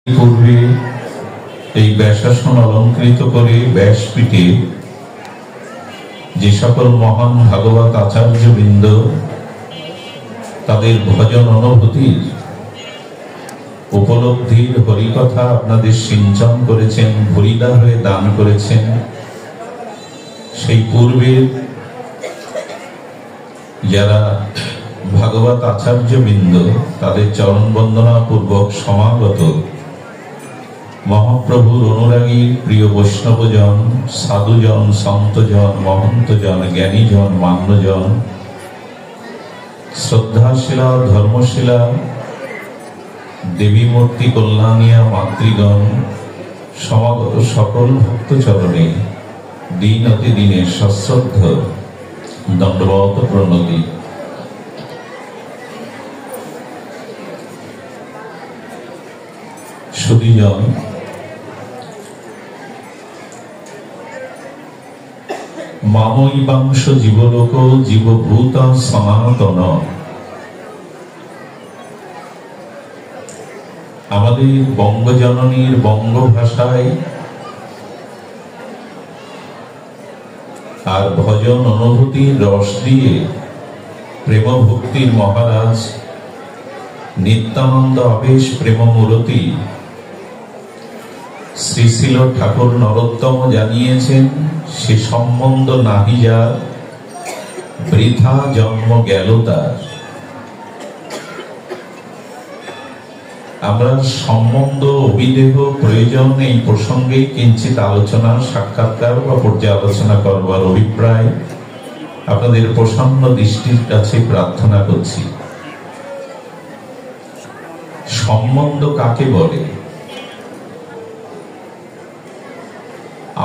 পূর্বে এই ব্যাসাসন অলঙ্কৃত করে ব্যাসপীঠে যে সকল মহান ভাগবত আচার্যবৃন্দ তাদের ভজন অনুভূতির উপলব্ধির হরিকথা আপনাদের সিঞ্চন করেছেন, ভরিদা হয়ে দান করেছেন, সেই পূর্বের যারা ভাগবত আচার্যবৃন্দ তাদের চরণ বন্দনা পূর্বক সমাগত মহাপ্রভুর অনুরাগী প্রিয় বৈষ্ণবজন, সাধুজন, সন্তজন, মহন্তজন, জ্ঞানীজন, মান্যজন, শ্রদ্ধাশীলা, ধর্মশীলা, দেবী মূর্তি কল্যাণিয়া মাতৃগণ, সমাগত সকল ভক্তচরণে দিন অতি দিনে সশ্রদ্ধ দণ্ডবত প্রণতি। সুধীজন, মামৈবাংশ জীবলোক জীবভূত সনাতন। আমাদের বঙ্গজননীর বঙ্গ ভাষায় আর ভজন অনুভূতির রস দিয়ে প্রেম ভক্তির মহারাজ নিত্যানন্দ আবেশ প্রেমমূরতি শ্রীশিল ঠাকুর নরোত্তম জানিয়েছেন, সে সম্বন্ধ নাহি যার, বৃথা জন্ম গেল তার। আমরা সম্বন্ধ অভিদেহ প্রয়োজন এই প্রসঙ্গে কিঞ্চিত আলোচনা, সাক্ষাৎকার বা পর্যালোচনা করবার অভিপ্রায় আপনাদের প্রসন্ন দৃষ্টির কাছে প্রার্থনা করছি। সম্বন্ধ কাকে বলে?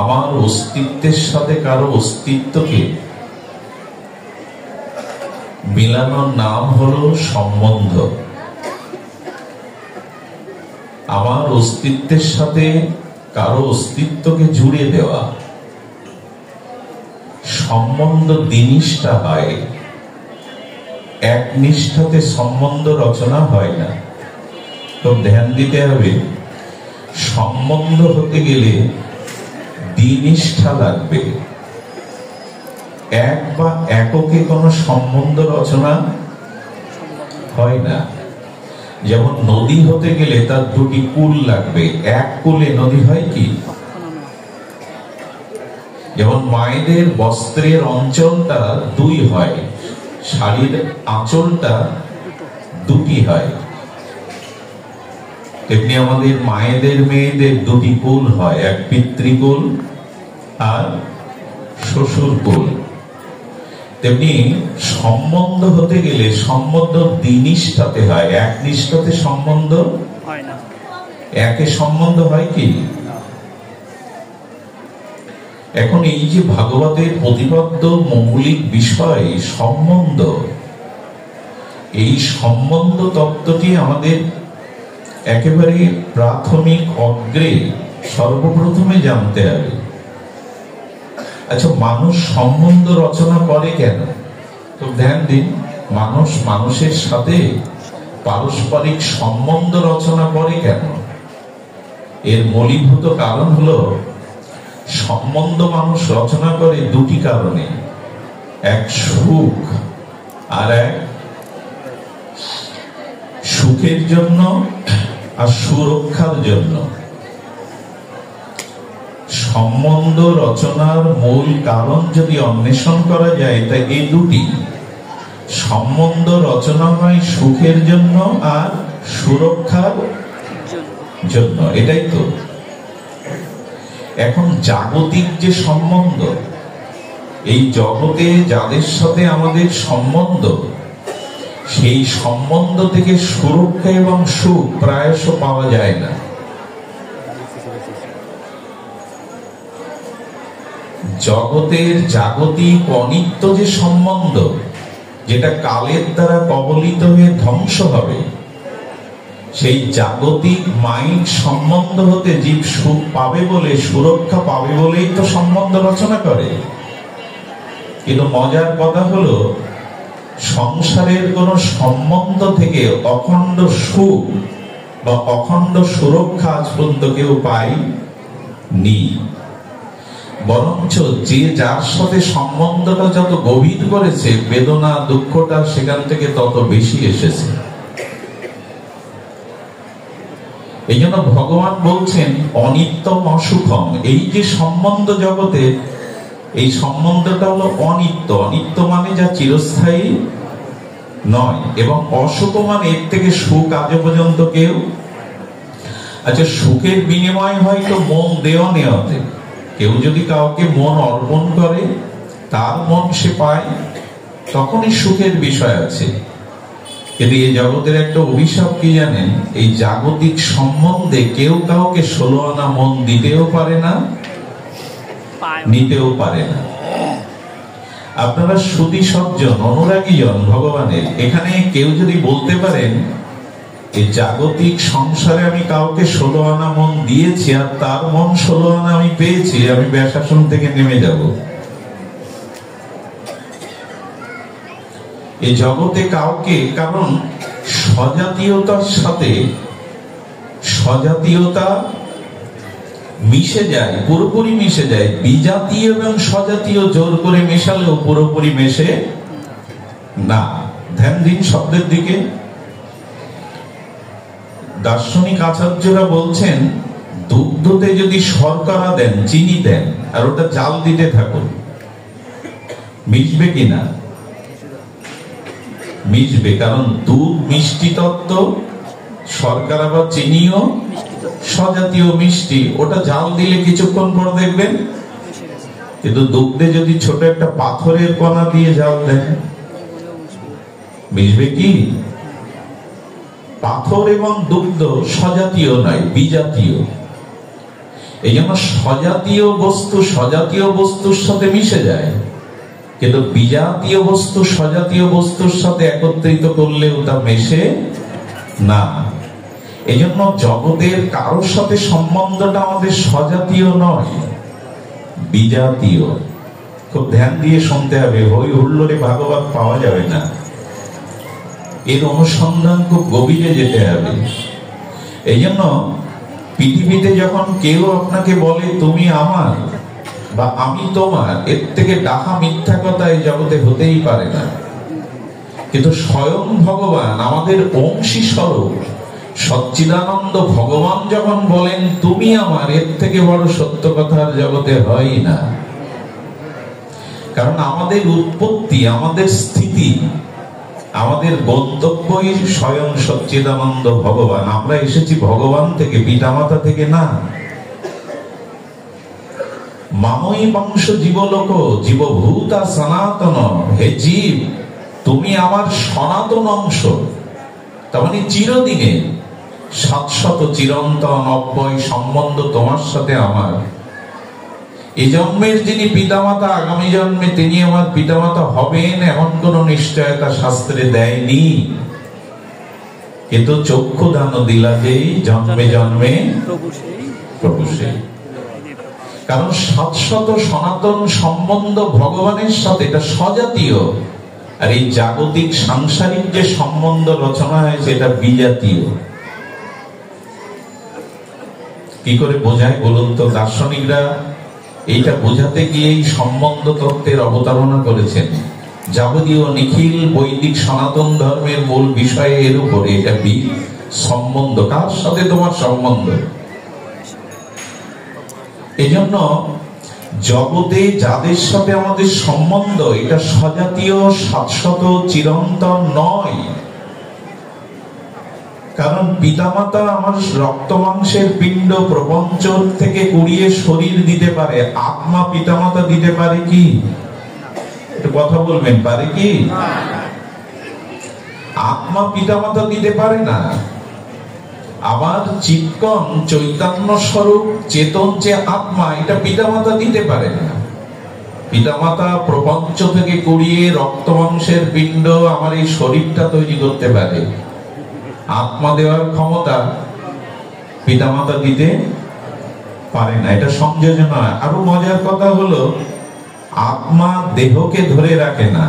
আমার অস্তিত্বের সাথে কারো অস্তিত্বকে মিলানোর নাম হলো সম্বন্ধ। আমার অস্তিত্বের সাথে কারো অস্তিত্বকে জুড়ে দেওয়া। সম্বন্ধ জিনিসটা হয় একনিষ্ঠাতে, সম্বন্ধ রচনা হয় না। তো ধ্যান দিতে হবে, সম্বন্ধ হতে গেলে দ্বিনিষ্ঠা লাগবে। এক বা এককে কোনো সম্বন্ধ রচনা হয় না। যেমন নদী হতে গেলে তার দুটি কূল লাগবে, এক কূলে নদী হয় কি? যেমন মায়েদের বস্ত্রের অঞ্চলটা দুই হয়, শাড়ির আঁচলটা দুটি হয়, তেমনি আমাদের মায়েদের মেয়েদের দুটি কুল হয়, এক পিতৃকুল আর শ্বশুর কুল। তেমনি সম্বন্ধ হতে গেলে সম্বন্ধ দ্বিনিষ্ঠাতে হয়, একনিষ্ঠাতে সম্বন্ধ হয় না। একে সম্বন্ধ হয় কি? এখন এই যে ভাগবতের প্রতিপাদ্য মৌলিক বিষয় সম্বন্ধ, এই সম্বন্ধ তত্ত্বটি আমাদের একেবারে প্রাথমিক অগ্রে সর্বপ্রথমে জানতে হবে। আচ্ছা, মানুষ সম্বন্ধ রচনা করে কেন? তো ধ্যান দিন, মানুষ মানুষের সাথে পারস্পরিক সম্বন্ধ রচনা করে কেন? এর মূলীভূত কারণ হলো, সম্বন্ধ মানুষ রচনা করে দুটি কারণে, এক সুখ আর এক সুখের জন্য আর সুরক্ষার জন্য। সম্বন্ধ রচনার মূল কারণ যদি অন্বেষণ করা যায়, তা এই দুটি। সম্বন্ধ রচনা হয় সুখের জন্য আর সুরক্ষার জন্য, এটাই তো। এখন জাগতিক যে সম্বন্ধ, এই জগতে যাদের সাথে আমাদের সম্বন্ধ, সেই সম্বন্ধ থেকে সুরক্ষা এবং সুখ প্রায়শ পাওয়া যায় না। জগতের জাগতিক অনিত্য যে সম্বন্ধ, যেটা কালের দ্বারা কবলিত হয়ে ধ্বংস হবে, সেই জাগতিক মাইক সম্বন্ধ হতে জীব সুখ পাবে বলে, সুরক্ষা পাবে বলেই তো সম্বন্ধ রচনা করে। কিন্তু মজার কথা হলো, সংসারের কোন সম্বন্ধ থেকে অখণ্ড সুখ বা অখণ্ড সুরক্ষা আজ পর্যন্ত কেউ পায়নি। বরঞ্চ যে যার সাথে সম্বন্ধটা যত গভীর করেছে, বেদনা দুঃখটা সেখান থেকে তত বেশি এসেছে। এই জন্য ভগবান বলছেন অনিত্যম অসুখম। এই যে সম্বন্ধ জগতে, এই সম্বন্ধটা হলো অনিত্য। অনিত্য মানে যা চিরস্থায়ী নয়, এবং অসুখ মানে এর থেকে সুখ আজ পর্যন্ত কেউ। আচ্ছা, সুখের বিনিময় হয়তো মন দেওয়া নেওয়াতে, কেউ যদি কাউকে মন অর্পণ করে, তার মন সে পায়, তখনই সুখের বিষয় আছে। কিন্তু এই জগতের একটা অভিশাপ কি জানেন? এই জাগতিক সম্বন্ধে কেউ কাউকে 16 আনা মন দিতেও পারে না, নিতেও পারে না। আপনারা সুধী সজ্জন, অনুরাগী জন ভগবানের, এখানে কেউ যদি বলতে পারেন এই জাগতিক সংসারে আমি কাউকে 16 আনা মন দিয়েছি আর তার মন 16 আনা আমি পেয়েছি, আমি ব্যাসাসন থেকে নেমে যাব। এই জগতে কাউকে, কারণ স্বজাতীয়তার সাথে স্বজাতীয়তা মিশে যায়, পুরোপুরি মিশে যায়। বিজাতীয় এবং স্বজাতীয় জোর করে মেশালেও পুরোপুরি মেশে না। ধ্যান দিন শব্দের দিকে। দার্শনিক আচার্যরা বলছেন, দুগ্ধতে যদি শর্করা দেন, চিনি দেন, আর ওটা জাল দিতে থাকুন, মিশবে কিনা? মিশবে, কারণ দুধ মিষ্টি তত্ত্ব, শর্করা বা চিনিও স্বজাতীয় মিষ্টি। ওটা জাল দিলে কিছুক্ষণ পর দেখবেন। কিন্তু দুগ্ধে যদি ছোট একটা পাথরের কণা দিয়ে জাল দেন, মিশবে কি? পাথর এবং দুগ্ধ স্বজাতীয় নয়, বিজাতীয়। এই জন্য স্বজাতীয় বস্তু স্বজাতীয় বস্তুর সাথে মিশে যায়, কিন্তু বিজাতীয় বস্তু স্বজাতীয় বস্তুর সাথে একত্রিত করলেও তা মেশে না। এই জন্য জগতের কারোর সাথে সম্বন্ধটা আমাদের স্বজাতীয় নয়, বিজাতীয়। খুব ধ্যান দিয়ে শুনতে হবে, হই হুল্লোড়ে ভাগবত পাওয়া যাবে না। এর অনুসন্ধান খুব গভীরে যেতে হবে। এই জন্য পৃথিবীতে যখন কেউ আপনাকে বলে তুমি আমার বা আমি তোমার, এর থেকে ডাহা মিথ্যা কথা এই জগতে হতেই পারে না। কিন্তু স্বয়ং ভগবান আমাদের অংশী স্বরূপ সচ্চিদানন্দ ভগবান যখন বলেন তুমি আমার, এর থেকে বড় সত্য কথা জগতে হয় না। কারণ আমাদের উৎপত্তি, আমাদের স্থিতি, আমাদের গন্তব্যই স্বয়ং সচ্চিদানন্দ ভগবান। আমরা এসেছি ভগবান থেকে, পিতামাতা থেকে না। মামই বংশ জীবলোক জীবভূতা সনাতন। হে জীব, তুমি আমার সনাতন অংশ। তার মানে চিরদিনে শাশ্বত চিরন্তন অব্যয় সম্বন্ধ তোমার সাথে আমার। এই জন্মের যিনি পিতামাতা, আগামী জন্মে তিনি আমার পিতামাতা হবেন এমন কোন নিশ্চয়তা শাস্ত্রে দেয়নি। কিন্তু চক্ষু দান দিলা যেই, জন্মে জন্মে প্রভু সেই। কারণ শাশ্বত সনাতন সম্বন্ধ ভগবানের সাথে, এটা স্বজাতীয়। আর এই জাগতিক সাংসারিক যে সম্বন্ধ রচনা হয়েছে, এটা বিজাতীয়। কি করে বোঝায় বলুন তো? দার্শনিকরা এইটা বোঝাতে গিয়ে এই সম্বন্ধ তত্ত্বের অবতারণা করেছেন। যাবতীয় নিখিল বৈদিক সনাতন ধর্মের মূল বিষয় এর উপরে। এটা সম্বন্ধ, কার সাথে তোমার সম্বন্ধ। এজন্য জগতে যাদের সাথে আমাদের সম্বন্ধ, এটা স্বজাতীয়, শাশ্বত, চিরন্তন নয়। কারণ পিতামাতা আমার রক্ত মাংসের পিণ্ড প্রপঞ্চ থেকে কুড়িয়ে শরীর দিতে পারে, আত্মা পিতামাতা দিতে পারে কি? একটু কথা বলবেন, পারে কি? আত্মা পিতামাতা দিতে পারে না। আবার চিৎকন চৈতন্য স্বরূপ চেতন যে আত্মা, এটা পিতামাতা দিতে পারে না। পিতামাতা প্রপঞ্চ থেকে কুড়িয়ে রক্ত মাংসের পিণ্ড আমার এই শরীরটা তৈরি করতে পারে, আত্মা দেওয়ার ক্ষমতা পিতামাতা দিতে পারে না। এটা সংযোজনা। আরো মজার কথা হলো, আত্মা দেহকে ধরে রাখে না,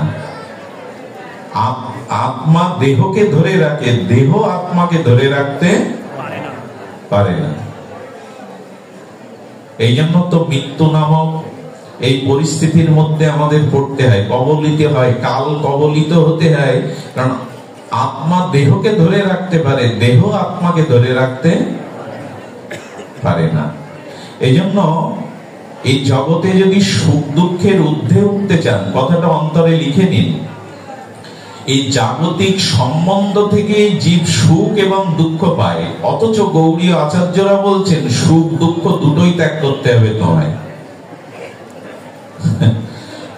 আত্মা দেহকে ধরে রাখে, দেহ আত্মাকে ধরে রাখতে পারে না। এই জন্য তো মৃত্যু নামক এই পরিস্থিতির মধ্যে আমাদের পড়তে হয়, কবলিত হয়, কাল কবলিত হতে হয়। কারণ আত্মা দেহকে ধরে রাখতে পারে, দেহ আত্মাকে ধরে রাখতে পারে না। এই জন্য এই জগতে যদি সুখ দুঃখের ঊর্ধ্বে উঠতে চান, কথাটা অন্তরে লিখে নিন। এই জাগতিক সম্বন্ধ থেকে জীব সুখ এবং দুঃখ পায়, অথচ গৌড়ীয় আচার্যরা বলছেন সুখ দুঃখ দুটোই ত্যাগ করতে হবে তোমায়।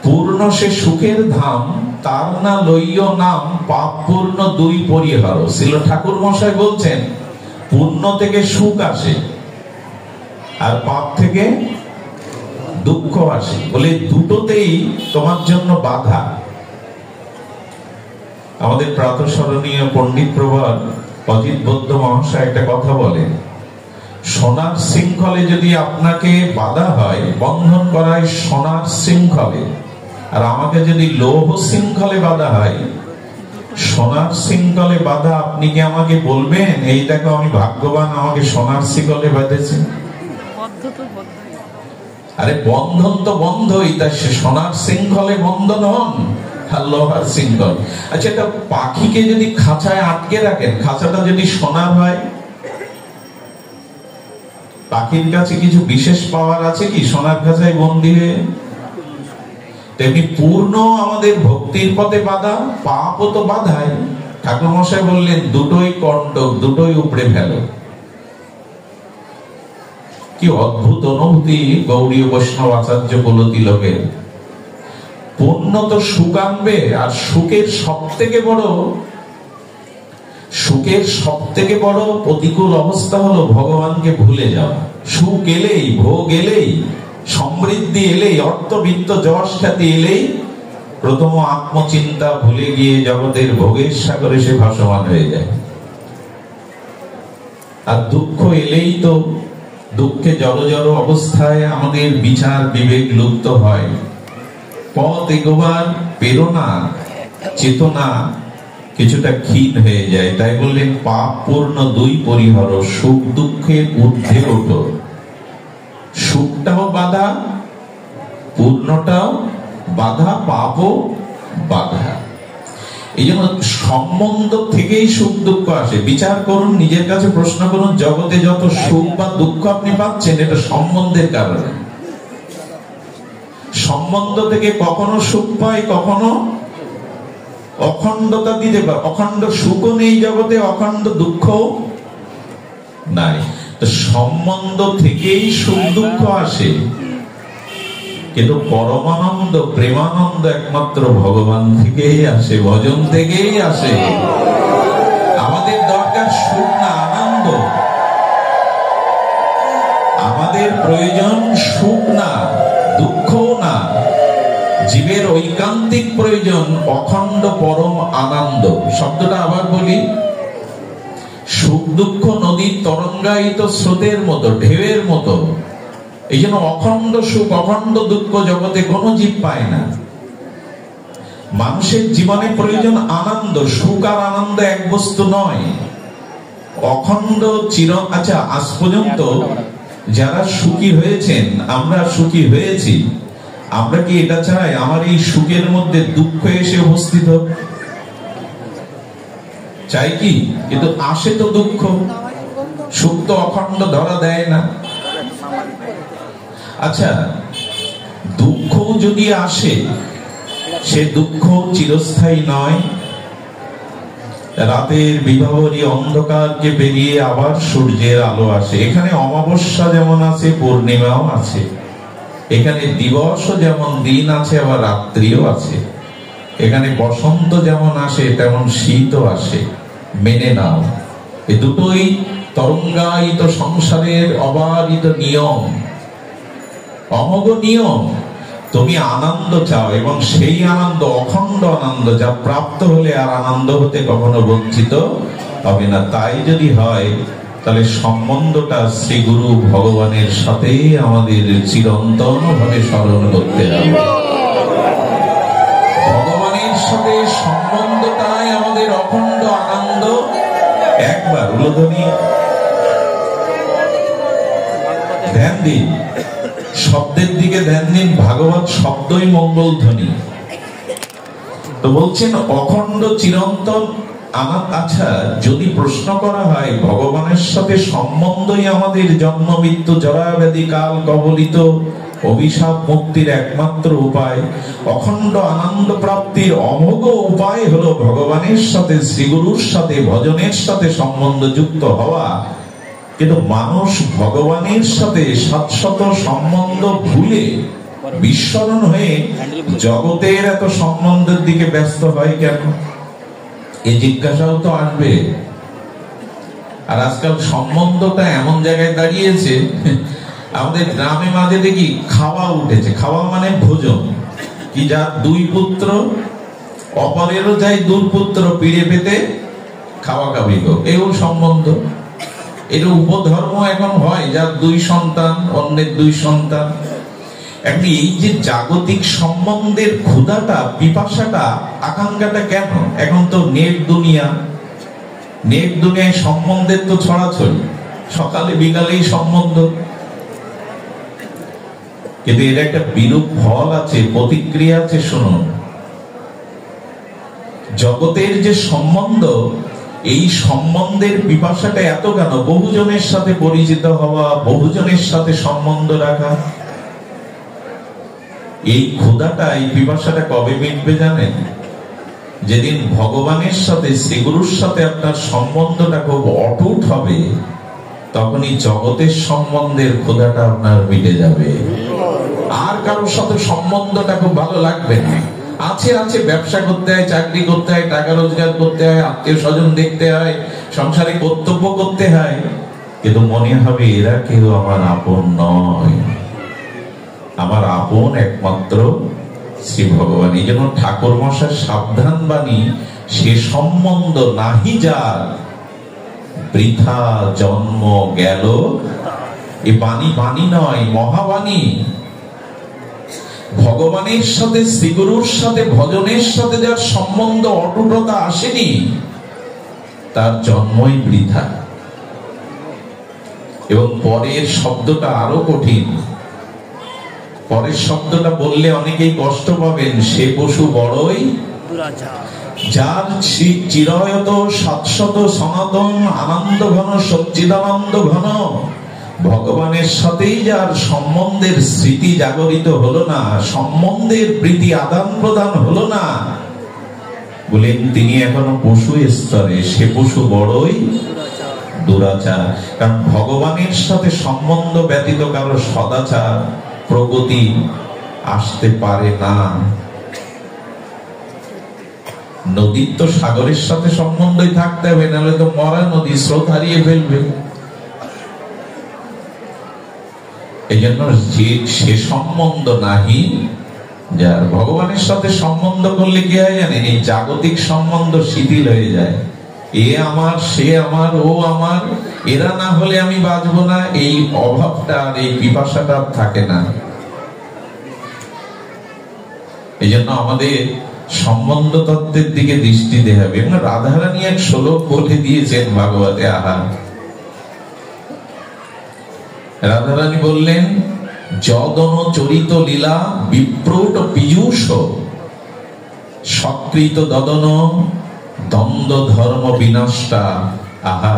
পূর্ণ সে সুখের ধাম, তার না লইও নাম, পাপ পূর্ণ দুই পরিহার। শ্রীল ঠাকুর মশাই বলছেন পূর্ণ থেকে সুখ আসে আর পাপ থেকে দুঃখ আসে, বলে দুটোতেই তোমার জন্য বাধা। আমাদের প্রাতঃস্মরণীয় পণ্ডিত প্রভাত অজিত বৌদ্ধ মহাশয় একটা কথা বলেন, সোনার শৃঙ্খলে যদি আপনাকে বাধা হয়, বন্ধন করায় সোনার শৃঙ্খলে, আর আমাকে যদি লৌহ শৃঙ্খলে বাধা হয়, সোনার শৃঙ্খলে বাধা, আপনি কি আমাকে বলবেন এই দেখো আমি ভাগ্যবান, আমাকে সোনার শৃঙ্খলে বাঁধেছে? আরে বন্ধন তো বন্ধই, তা সে সোনার শৃঙ্খলে বন্ধন হন আর লোহার শৃঙ্খল। আচ্ছা, একটা পাখিকে যদি খাঁচায় আটকে রাখেন, খাঁচাটা যদি সোনার হয়, পাখির কাছে কিছু বিশেষ পাওয়ার আছে কি সোনার খাঁচায় বন্দী হয়ে? তেমনি পূর্ণ আমাদের ভক্তির পথে বাধা, পাপও তো বাধায়। ঠাকুর মশাই বললেন দুটোই কণ্টক, দুটোই উপড়ে ফেলো। কি অদ্ভুত অনুভূতি গৌড়ীয় বৈষ্ণব আচার্য বলতিলকের। পূর্ণ তো সুখ আনবে, আর সুখের সব থেকে বড় প্রতিকূল অবস্থা হলো ভগবানকে ভুলে যাওয়া। সুখ এলেই, ভোগ এলেই, সমৃদ্ধি এলেই, অর্থবিত্ত যশ খ্যাতি এলেই প্রথম আত্মচিন্তা ভুলে গিয়ে জগতের ভোগের সাগরে সে ভাসমান হয়ে যায়। আর দুঃখ এলেই তো দুঃখে জড় অবস্থায় আমাদের বিচার বিবেক লুপ্ত হয়, পথ এগোবার প্রেরণা চেতনা কিছুটা ক্ষীণ হয়ে যায়। তাই বললেন পাপ পূর্ণ দুই পরিহার, সুখ দুঃখের ঊর্ধ্বে ওঠো। সুখটাও বাধা, পূর্ণটাও বাধা, পাপও বাধা। এই জন্য সম্বন্ধ থেকেই সুখ দুঃখ আসে। বিচার করুন, নিজের কাছে প্রশ্ন করুন, জগতে যত সুখ বা দুঃখ আপনি পাচ্ছেন এটা সম্বন্ধের কারণে। সম্বন্ধ থেকে কখনো সুখ পাই, কখনো অখণ্ডতা দিতে পারে। অখণ্ড সুখও নেই জগতে, অখণ্ড দুঃখ নাই। তো সম্বন্ধ থেকেই সুখ দুঃখ আসে, কিন্তু পরমানন্দ প্রেমানন্দ একমাত্র ভগবান থেকেই আসে, ভজন থেকেই আসে। আমাদের দরকার সুখ না আনন্দ, আমাদের প্রয়োজন সুখ না দুঃখ না, জীবের ঐকান্তিক প্রয়োজন অখণ্ড পরম আনন্দ। শব্দটা আবার বলি, সুখ দুঃখ নদীর তরঙ্গায়িত স্রোতের মতো, ঢেউয়ের মতো। এই জন্য অখণ্ড সুখ অখণ্ড দুঃখ জগতে কোনো জীব পায় না। মানুষের জীবনে প্রয়োজন আনন্দ। সুখ আর আনন্দ এক বস্তু নয়, অখণ্ড চির। আচ্ছা, আজ পর্যন্ত যারা সুখী হয়েছেন, আমরা সুখী হয়েছি, আমরা কি এটা চাই আমার এই সুখের মধ্যে দুঃখ এসে উপস্থিত হোক? চাই কি? কিন্তু আসে তো দুঃখ। সুখ তো অখণ্ড ধরা দেয় না। আচ্ছা, দুঃখ যদি আসে, সে দুঃখ চিরস্থায়ী নয়। রাতের বিভাবরী অন্ধকারকে পেরিয়ে আবার সূর্যের আলো আসে। এখানে অমাবস্যা যেমন আছে, পূর্ণিমাও আছে। এখানে দিবসও যেমন দিন আছে, আবার রাত্রিও আছে। এখানে বসন্ত যেমন আসে, তেমন শীতও আসে। মেনে নাও, এ দুটোই তরঙ্গায়িত সংসারের অবারিত নিয়ম, অমোঘ নিয়ম। তুমি আনন্দ চাও, এবং সেই আনন্দ অখণ্ড আনন্দ, যা প্রাপ্ত হলে আর আনন্দ হতে কখনো বঞ্চিত হবে না। তাই যদি হয়, তাহলে সম্বন্ধটা শ্রী গুরু ভগবানের সাথে আমাদের চিরন্তন ভাবে স্মরণ করতে হবে। ভগবানের সাথে সম্বন্ধটাই আমাদের অখণ্ড আনন্দ। একবার উলধ্বনি দিন, শব্দের দিকে ধ্যান দিন। ভাগবত শব্দই মঙ্গল ধ্বনি। তো বলছেন অখণ্ড চিরন্তন আমার। আচ্ছা, যদি প্রশ্ন করা হয় ভগবানের সাথে সম্বন্ধই আমাদের জন্ম মৃত্যু জরা ব্যাধি কাল কবলিত অভিশাপ মুক্তির একমাত্র উপায়, অখণ্ড আনন্দ প্রাপ্তির অমোঘ উপায় হলো ভগবানের সাথে, শ্রীগুরুর সাথে, ভজনের সাথে সম্বন্ধ যুক্ত হওয়া। কিন্তু মানুষ ভগবানের সাথে শাশ্বত সম্বন্ধ ভুলে বিস্মরণ হয়ে জগতের এত সম্বন্ধের দিকে ব্যস্ত হয় কেন? এই জিজ্ঞাসাও তো আসবে। আর আজকাল সম্বন্ধটা এমন জায়গায় দাঁড়িয়েছে, আমাদের গ্রামে মাঝে দেখি খাওয়া উঠেছে। খাওয়া মানে ভোজন। কি, যার দুই পুত্র, অপরেরও চাই দুই পুত্র, পিড়ে পেতে খাওয়া খাবি গো, এও সম্বন্ধ। এর উপধর্ম এখন হয়, যার দুই সন্তান, অন্যের দুই সন্তান। এখন এই যে জাগতিক সম্বন্ধের ক্ষুধাটা, পিপাসাটা, আকাঙ্ক্ষাটা কেন? এখন তো নেট দুনিয়া, নেট দুনিয়ায় সম্বন্ধের তো ছড়াছড়ি, সকালে বিকালেই সম্বন্ধ। কিন্তু এর একটা বিরূপ ফল আছে, প্রতিক্রিয়া আছে। শুনুন, জগতের যে সম্বন্ধ, এই সম্বন্ধের পিপাসাটা এত কেন? বহুজনের সাথে পরিচিত হওয়া, বহুজনের সাথে সম্বন্ধ রাখা। এই ক্ষুধাটা, এই পিপাসাটা কবে মিটবে জানেন? যেদিন ভগবানের সাথে, শ্রীগুরুর সাথে আপনার সম্বন্ধটা খুব অটুট হবে, তখনই জগতের সম্বন্ধের ক্ষুধাটা আপনার মিটে যাবে। আর কারোর সাথে সম্বন্ধটা খুব ভালো লাগবে না। আছে আছে, ব্যবসা করতে হয়, চাকরি করতে হয়, টাকা রোজগার করতে হয়, আত্মীয় স্বজন দেখতে হয়, সংসারে কর্তব্য করতে হয়, কিন্তু মনে হবে এরা কেউ আমার আপন নয়। আমার আপন একমাত্র শ্রী ভগবান। এই জন্য ঠাকুর মশাই সাবধান বাণী, সে সম্বন্ধ নাহি যার বৃথা জন্ম গেল। এ বাণী বাণী নয়, মহাবাণী। ভগবানের সাথে, শ্রীগুরুর সাথে, ভজনের সাথে যার সম্বন্ধ অটুটতা আসেনি, তার জন্মই বৃথা। এবং পরের শব্দটা আরো কঠিন। পরের শব্দটা বললে অনেকেই কষ্ট পাবেন। সে পশু বড়ই যার চিরয়ত শাশ্বত সনাতন আনন্দ ঘন সচ্চিদানন্দ ঘন। ভগবানের সাথেই যার সম্বন্ধের স্মৃতি জাগরিত হলো না, সম্বন্ধের প্রীতি আদান প্রদান হলো না, বলেন তিনি এখনো পশু স্তরে। সে পশু বড়ই দুরাচার। কারণ ভগবানের সাথে সম্বন্ধ ব্যতীত কারো সদাচার, প্রগতি আসতে পারে না। নদীর তো সাগরের সাথে সম্বন্ধই থাকতে হবে, নাহলে তো মরা নদী, স্রোত হারিয়ে ফেলবে। এই জন্য সে সম্বন্ধ নাহি যার। ভগবানের সাথে সম্বন্ধ করলে কি হয় জানেন? এই জাগতিক সম্বন্ধ শিথিল হয়ে যায়। এ আমার, সে আমার, ও আমার, এরা না হলে আমি বাঁচবো না, এই অভাবটা আর এই পিপাসাটা থাকে না। এই জন্য আমাদের সম্বন্ধ তত্ত্বের দিকে দৃষ্টি দিতে হবে। এবং রাধারানী এক শ্লোক বলে দিয়েছেন ভাগবতে। আহা, রাধারানী বললেন, যদন চরিত লীলা বিপ্রট পীযূষ সকৃত দদন দ্বন্দ্ব ধর্ম বিনষ্টা। আহা,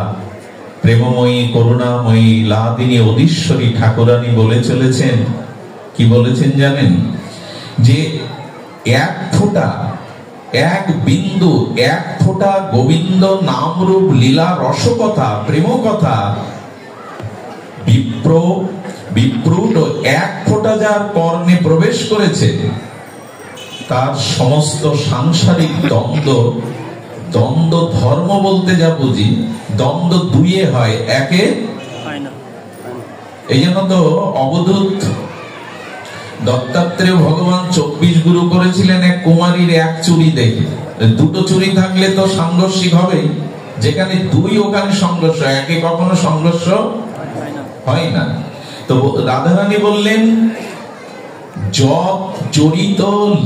প্রেমময়ী করুণাময়ী লাদিনী অধীশ্বরী ঠাকুরানী বলে চলেছেন। কি বলেছেন জানেন? যে এক ফোঁটা, এক বিন্দু, এক ফোঁটা গোবিন্দ নামরূপ লীলা রসকথা, প্রেম কথা বিপ্রুট এক ফোঁটা যার কর্ণে প্রবেশ করেছে, তার সমস্ত সাংসারিক দ্বন্দ্ব, দ্বন্দ্ব ধর্ম বলতে যা বুঝি, দ্বন্দ্ব দুইয়ে হয়, একে এই জন্য তো অবধূত দত্তাত্রেয় ভগবান 24 গুরু করেছিলেন এক কুমারীর এক চুরি দেখে। দুটো চুরি থাকলে তো সাংঘর্ষিক হবে, যেখানে দুই ওখানে সংঘর্ষ, একে কখনো সংঘর্ষ হয় না। তো রাধারানী বললেন, যত চরিত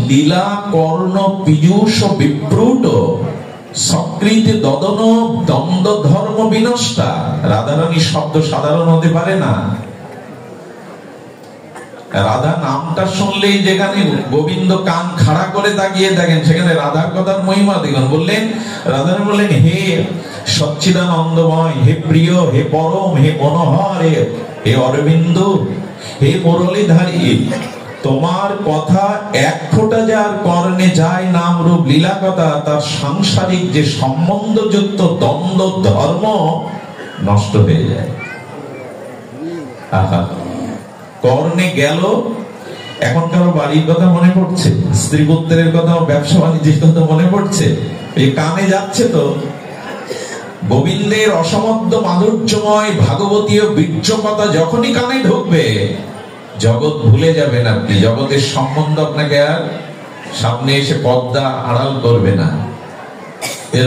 লীলা কর্ণ পীযূষ বিপ্রুট সকৃত দদন দ্বন্দ্ব ধর্ম বিনষ্টা। রাধারানী শব্দ সাধারণ হতে পারে না। রাধা নামটা শুনলেই যেখানে গোবিন্দ কান খাড়া করে তাকিয়ে দেখেন, সেখানে রাধার কথার মহিমা দেখুন। বললেন, রাধারানী বললেন, হে সচ্চিদানন্দময়, হে প্রিয়, হে পরম, হে মনোহর, হে অরবিন্দ, হে মুরলীধারী, তোমার কথা এক ফোঁটা যার কর্ণে যায় নাম রূপ লীলা কথা, তার সাংসারিক যে সম্বন্ধযুক্ত দ্বন্দ্ব ধর্ম নষ্ট হয়ে যায়। আহা, কর্ণে গেল, এখন কারো বাড়ির কথা মনে পড়ছে, স্ত্রী পুত্রের কথা, ব্যবসা বাণিজ্যের কথা মনে পড়ছে? এই কানে যাচ্ছে তো। গোবিন্দের অসমধ্য মাধুর্যময় ভাগবতীয় বীর্য কথা যখনই কানে ঢুকবে, জগৎ ভুলে যাবেন আপনি। জগতের সম্বন্ধ আপনাকে আর সামনে এসে পর্দা আড়াল করবে না।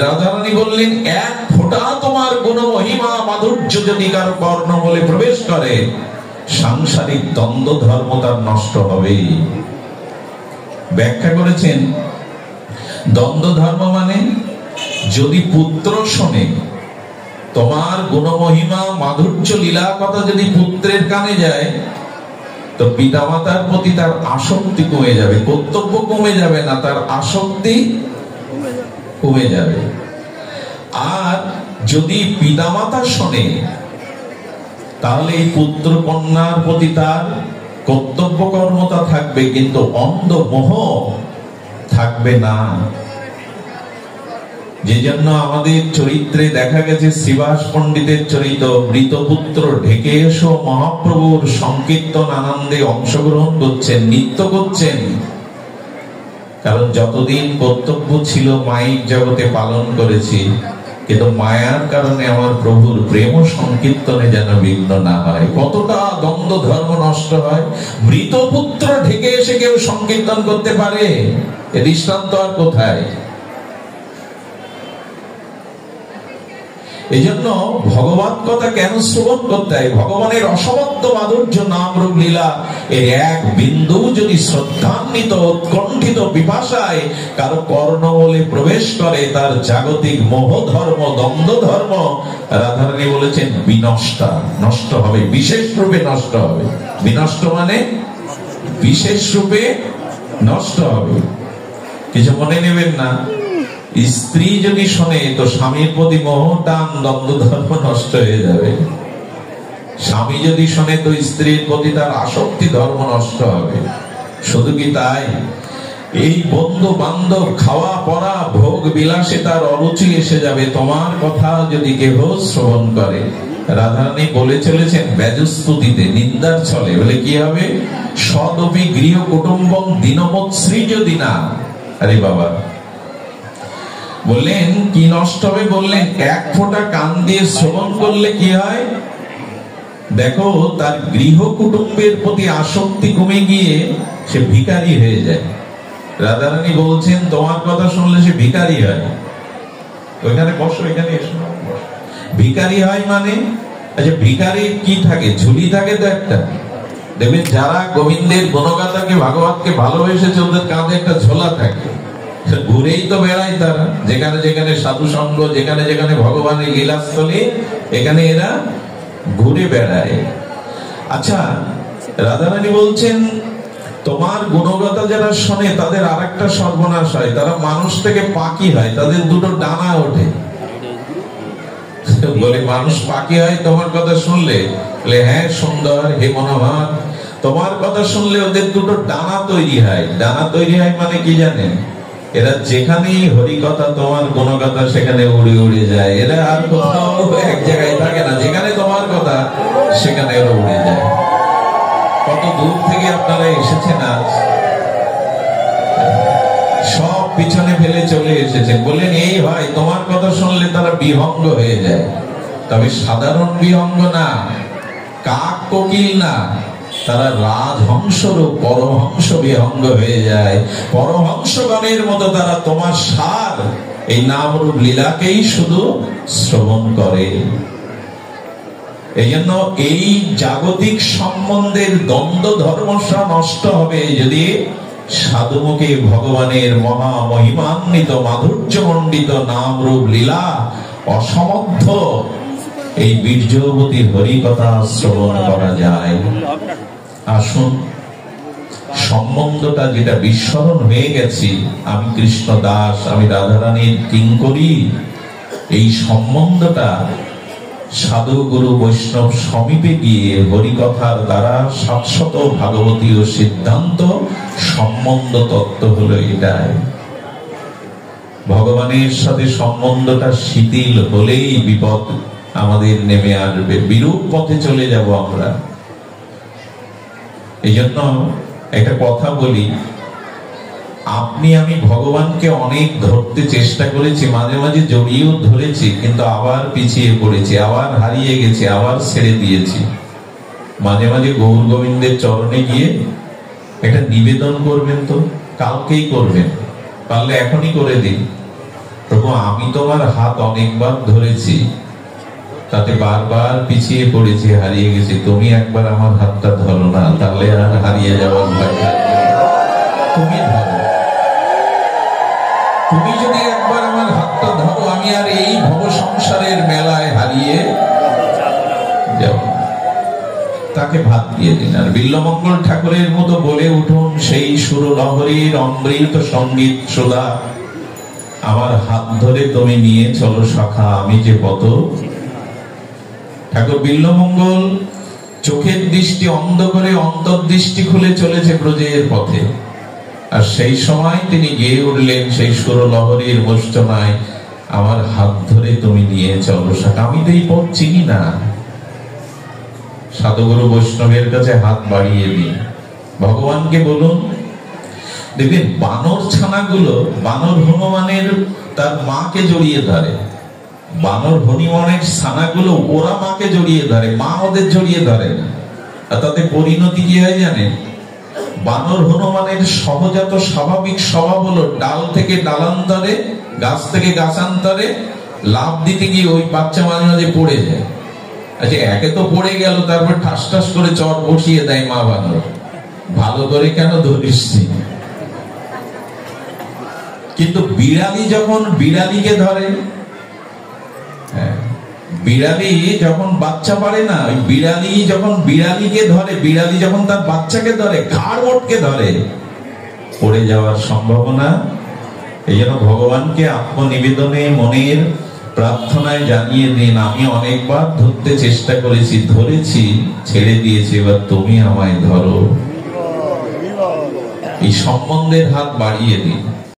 রাধারানী বললেন, এক ফোঁটা তোমার গুণ মহিমা মাধুর্য যদি কারো কর্ণ বলে প্রবেশ করে, সাংসারিক দ্বন্দ্ব ধর্ম তার নষ্ট হবে। ব্যাখ্যা করেছেন, দ্বন্দ্ব ধর্ম মানে যদি পুত্র শোনে তোমার গুণমহিমা মাধুর্য লীলা কথা, যদি পুত্রের কানে যায়, তো পিতামাতার প্রতি তার আসক্তি কমে যাবে। কর্তব্য কমে যাবে না, তার আসক্তি কমে যাবে। আর যদি পিতামাতা শোনে, তাহলে এই পুত্র কন্যার প্রতি তার কর্তব্য কর্মতা থাকবে, কিন্তু অন্ধ মোহ থাকবে না। যে জন্য আমাদের চরিত্রে দেখা গেছে, শ্রীবাস পণ্ডিতের চরিত্র, মৃতপুত্র ঢেকে এসো মহাপ্রভুর সংকীর্তন আনন্দে অংশগ্রহণ করছেন, নৃত্য করছেন। কারণ যতদিন কর্তব্য ছিল মাইক জগতে পালন করেছি, কিন্তু মায়ার কারণে আমার প্রভুর প্রেম সংকীর্তনে যেন বিঘ্ন না হয়। কতটা দ্বন্দ্ব ধর্ম নষ্ট হয়। মৃতপুত্র ঢেকে এসে কেউ সংকীর্তন করতে পারে? এ দৃষ্টান্ত আর কোথায়? এই জন্য ভগবত কথা কেন শ্রবণ করতে হয়? ভগবানের অসমধ্য মাধুর্য নাম রূপ লীলা এর এক বিন্দু যদি শ্রদ্ধান্বিত উৎকণ্ঠিত পিপাসায় কারো কর্ণমূলে প্রবেশ করে, তার জাগতিক মোহ ধর্ম দ্বন্দ্ব ধর্ম, রাধারানী বলেছেন, বিনষ্টা, নষ্ট হবে, বিশেষ রূপে নষ্ট হবে। বিনষ্ট মানে বিশেষ রূপে নষ্ট হবে। কিছু মনে নেবেন না। স্ত্রী যদি শোনে, তো স্বামীর প্রতি মোহ টান দ্বন্দ্ব ধর্ম নষ্ট হয়ে যাবে। স্বামী যদি শোনে, তো স্ত্রীর প্রতি তার আসক্তি ধর্ম নষ্ট হবে। শুধু কি তাই, এই বন্ধু বান্ধব, খাওয়া পড়া, ভোগ বিলাসে তার অরুচি এসে যাবে। তোমার কথা যদি কেহ শ্রবণ করে, রাধারানী বলে চলেছেন ব্যাজস্তুতিতে, নিন্দার ছলে, বলে কি হবে? সদপি গৃহ কুটুম্বং দীনমৎশ্রী যদি না। আরে বাবা, বললেন কি নষ্ট হবে? বললেন এক ফোঁটা কান দিয়ে শ্রবণ করলে কি হয়? দেখো, তার গৃহ কুটুম্বের প্রতি আসক্তি কমে গিয়ে সে ভিখারি হয়ে যায়। রাধারানী বলছেন, তোমার কথা শুনলে সে ভিখারি হয়। ওইখানে বসো, এখানে এসো। ভিখারি হয় মানে, আচ্ছা ভিখারি কি থাকে? ঝুলি থাকে তো একটা। দেখবেন যারা গোবিন্দের গুণগাথাকে, ভাগবতকে ভালোবেসেছে, ওদের কাঁধে একটা ঝোলা থাকে। ঘুরেই তো বেড়ায় তারা, যেখানে যেখানে সাধু সঙ্গ, যেখানে যেখানে ভগবানের লীলাস্থলে, এখানে এরা ঘুরে বেড়ায়। আচ্ছা, রাধারানী বলছেন, তোমার গুণগাথা যারা শোনে, তাদের আরেকটা সর্বনাশ হয়। তারা মানুষ থেকে পাখি হয়, তাদের দুটো ডানা ওঠে। বলে মানুষ পাখি হয় তোমার কথা শুনলে? বলে হ্যাঁ সুন্দর, হে মনোহর, তোমার কথা শুনলে ওদের দুটো ডানা তৈরি হয়। ডানা তৈরি হয় মানে কি জানেন? এরা যেখানেই হরি কথা, তোমার গুণগাথা, সেখানে উড়ে উড়ে যায়। এরা আর কোথাও এক জায়গায় থাকে না, যেখানে তোমার কথা সেখানে এরা উড়ে যায়। কত দূর থেকে আপনারা এসেছেন, আজ সব পিছনে ফেলে চলে এসেছেন। বলেন এই হয়, তোমার কথা শুনলে তারা বিহঙ্গ হয়ে যায়। তবে সাধারণ বিহঙ্গ না, কাক কোকিল না, তারা রাজহংসরূপ পরমহংস বিহঙ্গ হয়ে যায়। পরমহংসগণের মতো তারা তোমার সার, এই নাম রূপ লীলাকেই শুধু শ্রবণ করে। এই জন্য এই জাগতিক সম্বন্ধের দ্বন্দ্ব ধর্মসা নষ্ট হবে যদি সাধুমুখে ভগবানের মহা মহিমান্বিত মাধুর্যমণ্ডিত নাম রূপ লীলা অসমর্থ এই বীর্যবতী হরি কথা শ্রবণ করা যায়। আসুন সম্বন্ধটা যেটা বিস্মরণ হয়ে গেছি, আমি কৃষ্ণ দাস, আমি রাধারানীর কিঙ্করী, এই সম্বন্ধটা সাধু গুরু বৈষ্ণব সমীপে গিয়ে হরিকথার দ্বারা শাশ্বত ভাগবতীয় সিদ্ধান্ত সম্বন্ধ তত্ত্ব হলো এটাই। ভগবানের সাথে সম্বন্ধটা শিথিল হলেই বিপদ আমাদের নেমে আসবে, বিরূপ পথে চলে যাব আমরা। এই জন্য একটা কথা বলি, আপনি আমি ভগবানকে অনেক ধরতে চেষ্টা করেছি, মাঝে মাঝে জড়িয়েও ধরেছি, কিন্তু আবার পিছিয়ে পড়েছি, আবার হারিয়ে গেছি, আবার ছেড়ে দিয়েছি। মাঝে মাঝে গৌর গোবিন্দের চরণে গিয়ে একটা নিবেদন করবেন, তো কালকেই করবেন, পারলে এখনই করে দিন, প্রভু আমি তোমার হাত অনেকবার ধরেছি, তাতে বারবার পিছিয়ে পড়েছি, হারিয়ে গেছি, তুমি একবার আমার হাতটা ধরো না, তাহলে আর হারিয়ে যাওয়ার ভয় থাকবে। তুমি ধরো, তুমি যদি একবার আমার হাতটা ধরো, আমি আর এই ভব সংসারের মেলায় হারিয়ে যাব। তাকে ভাত দিয়ে দিন, আর বিল্লমঙ্গল ঠাকুরের মতো বলে উঠুন সেই সুরলহরীর অমৃত সঙ্গীত সুধা, আমার হাত ধরে তুমি নিয়ে চলো সখা, আমি যে পথ। ঠাকুর বিল্লমঙ্গল চোখের দৃষ্টি অন্ধ করে অন্তর্দৃষ্টি খুলে চলেছে ব্রজের পথে, আর সেই সময় তিনি গেয়ে উঠলেন সেই সুরলহরীর মূর্ছনায়, আমার হাত ধরে তুমি নিয়ে চলো সখা। আমি তো এই পথ চিনি না, সাধুগুরু বৈষ্ণবের কাছে হাত বাড়িয়ে দিন, ভগবানকে বলুন। দেখবেন বানর ছানাগুলো, বানর হনুমানের তার মাকে জড়িয়ে ধরে, বানর হনুমানের ছানাগুলো ওরা মাকে জড়িয়ে ধরে, মা ওদের জড়িয়ে ধরে না। আর তাতে পরিণতি কি হয় জানেন? বানর হনুমানের সহজাত স্বাভাবিক স্বভাব হলো ডাল থেকে ডালান্তরে, গাছ থেকে গাছান্তরে লাভ দিতে গিয়ে ওই বাচ্চা মাঝে মাঝে পড়ে যায়। আচ্ছা, একে তো পড়ে গেল, তারপর ঠাস ঠাস করে চট বসিয়ে দেয় মা বানর, ভালো করে কেন ধরিস। কিন্তু বিড়ালি যখন বিড়ালিকে ধরে, বিড়ালি যখন বাচ্চা পারে না, ওই বিড়ালি যখন বিড়ালিকে ধরে, বিড়ালি যখন তার বাচ্চাকে ধরে, ঘাড় মোটকে ধরে, পড়ে যাওয়ার সম্ভাবনা। এই জন্য ভগবানকে আত্মনিবেদনে মনের প্রার্থনায় জানিয়ে দিন, আমি অনেকবার ধরতে চেষ্টা করেছি, ধরেছি, ছেড়ে দিয়েছি, এবার তুমি আমায় ধরো। এই সম্বন্ধের হাত বাড়িয়ে দিন।